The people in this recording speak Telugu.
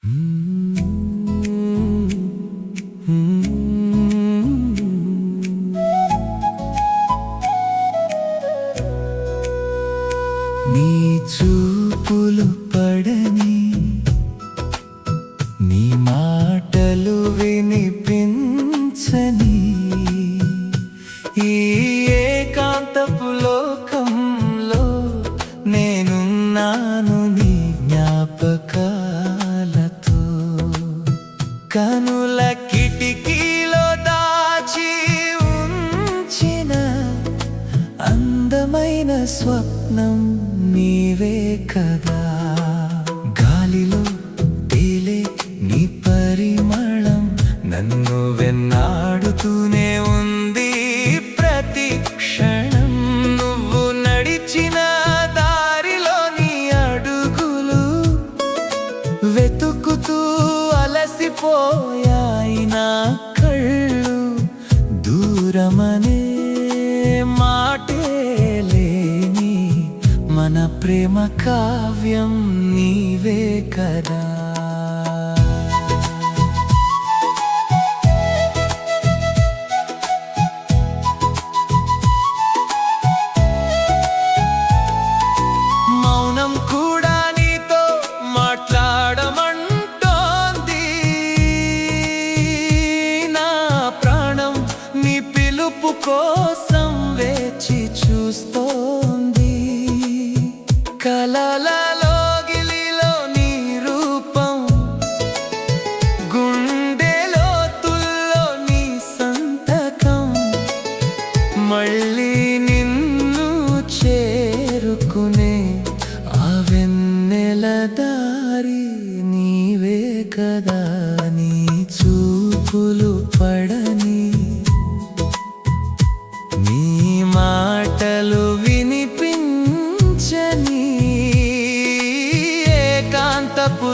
నీ చూపులు పడని, నీ మాటలు వినిపించని ఈ ఏకాంతపు లోకంలో నేనున్నాను నీ జ్ఞాపకాలతో. కనుల కిటికీలో దాచి ఉంచిన అందమైన స్వప్నం నీవే కదా. గాలిలో తేలే నీ పరిమళం నన్ను వెన్నాడుతూనే ఉంది ప్రతి క్షణం. నువ్వు నడిచిన దారిలో నీ అడుగులు వెతుకుతూ అలసిపోయాయి నా కళ్ళు. దూరమనే మాటే లేని మన ప్రేమ కావ్యం నీవే కదా. మౌనం కూడా నీతో మాట్లాడమంటోంది. నా ప్రాణం నీ పిలుపు కోసం వేచి చూస్తోంది. కలలలో గిలిలో నీ రూపం, గుండెలోతుల్లో నీ సంతకం. మళ్ళీ నిన్ను చేరుకునే ఆ వెన్నెల దారి నీవే కదా. నీ చూపులు పడని, నీ మాటలు వినిపించని ఏకాంతపు